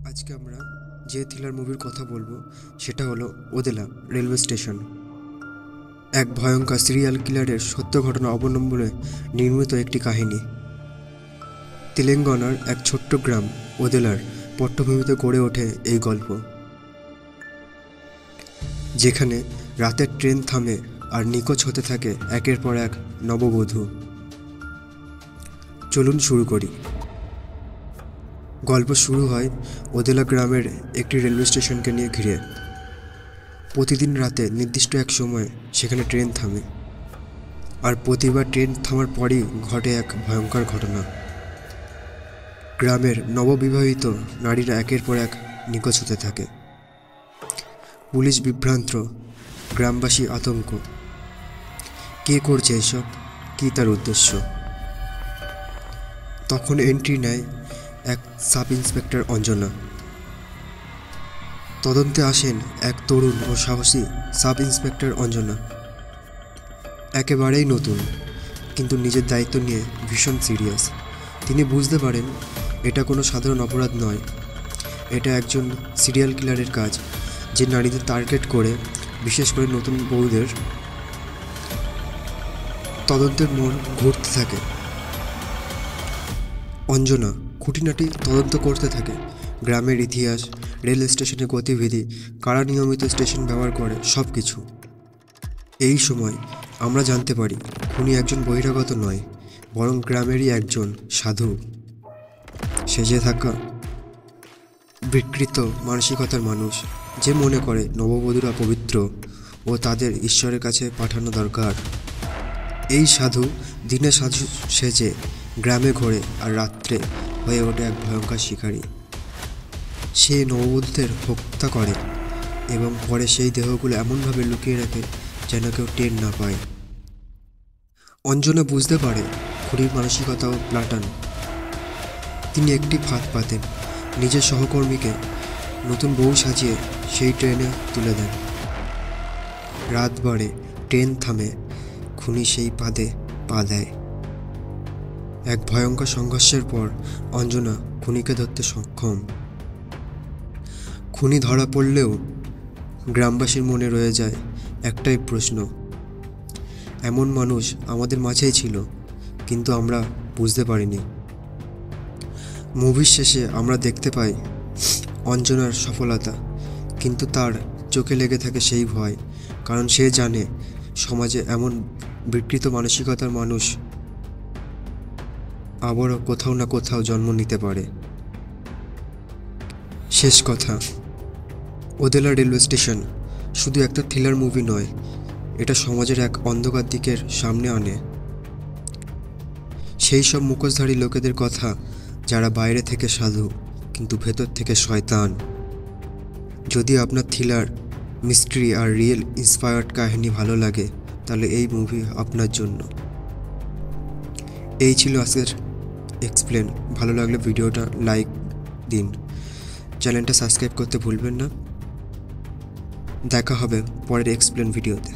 আজকে আমরা যে থ্রিলার মুভির কথা বলবো সেটা হলো ওদেলা রেলওয়ে স্টেশন। এক ভয়ঙ্কর সিরিয়াল কিলারের সত্য ঘটনা অবলম্বনে নির্মিত একটি কাহিনী। তেলেঙ্গানার এক ছোট্ট গ্রাম ওদেলার পট্টভূমিতে গড়ে ওঠে এই গল্প, যেখানে রাতের ট্রেন থামে আর নিখোঁজ হতে থাকে একের পর এক নববধূ। চলুন শুরু করি। গল্প শুরু হয় ওদেলা গ্রামের একটি রেলওয়ে স্টেশনকে নিয়ে ঘিরে। প্রতিদিন রাতে নির্দিষ্ট এক সময়ে সেখানে ট্রেন থামে, আর প্রতিবার ট্রেন থামার পরই ঘটে এক ভয়ঙ্কর ঘটনা। গ্রামের নববিবাহিত নারীরা একের পর এক নিখোঁজ হতে থাকে। পুলিশ বিভ্রান্ত, গ্রামবাসী আতঙ্ক। কে করছে এসব, কী তার উদ্দেশ্য? তখন এন্ট্রি নেয় এক সাব ইন্সপেক্টর অঞ্জনা। তদন্তে আসেন এক তরুণ ও সাহসী সাব ইন্সপেক্টর অঞ্জনা, একেবারেই নতুন, কিন্তু নিজের দায়িত্ব নিয়ে ভীষণ সিরিয়াস। তিনি বুঝতে পারেন এটা কোনো সাধারণ অপরাধ নয়, এটা একজন সিরিয়াল কিলারের কাজ, যে নারীদের টার্গেট করে, বিশেষ করে নতুন বউদের। তদন্তের মোড় ঘুরতে থাকে। অঞ্জনা খুঁটিনাটি তদন্ত করতে থাকে, গ্রামের ইতিহাস, রেল স্টেশনের গতিবিধি, কারা নিয়মিত স্টেশন ব্যবহার করে, সব কিছু। এই সময় আমরা জানতে পারি খুনি একজন বহিরাগত নয়, বরং গ্রামেরই একজন সাধু, সেজে থাকা বিকৃত মানসিকতার মানুষ, যে মনে করে নববধূরা পবিত্র ও তাদের ঈশ্বরের কাছে পাঠানো দরকার। এই সাধু দিনে সাধু সেজে গ্রামে ঘোরে, আর রাত্রে হয়ে ওঠে এক ভয়ঙ্কর শিকারী। সে নববধূদের হত্যা করে এবং পরে সেই দেহগুলো এমনভাবে লুকিয়ে রাখে যেন কেউ টের না পায়। অঞ্জনা বুঝতে পারে খুনির মানসিকতাও প্লাটান। তিনি একটি ফাঁদ পাতেন, নিজের সহকর্মীকে নতুন বউ সাজিয়ে সেই ট্রেনে তুলে দেন। রাত বাড়ে, ট্রেন থামে, খুনি সেই ফাঁদে পা দেয়। এক ভয়ঙ্কর সংঘর্ষের পর অঞ্জনা খুনিকে ধরতে সক্ষম। খুনি ধরা পড়লেও গ্রামবাসীর মনে রয়ে যায় একটাই প্রশ্ন, এমন মানুষ আমাদের মাঝেই ছিল, কিন্তু আমরা বুঝতে পারিনি। মুভির শেষে আমরা দেখতে পাই অঞ্জনার সফলতা, কিন্তু তার চোখে লেগে থাকে সেই ভয়, কারণ সে জানে সমাজে এমন বিকৃত মানসিকতার মানুষ আবারও কোথাও না কোথাও জন্ম নিতে পারে। শেষ কথা, ওদেলা রেলওয়ে স্টেশন শুধু একটা থ্রিলার মুভি নয়, এটা সমাজের এক অন্ধকার দিকের সামনে আনে। সেই সব মুখোশধারী লোকেদের কথা যারা বাইরে থেকে সাধু কিন্তু ভেতর থেকে শয়তান। যদি আপনার থ্রিলার, মিস্ট্রি আর রিয়েল ইন্সপায়ার্ড কাহিনী ভালো লাগে, তাহলে এই মুভি আপনার জন্য। এই ছিল আজকের এক্সপ্লেন। ভালো লাগলে ভিডিওটা লাইক দিন, চ্যানেলটা সাবস্ক্রাইব করতে ভুলবেন না। দেখা হবে পরের এক্সপ্লেন ভিডিওতে।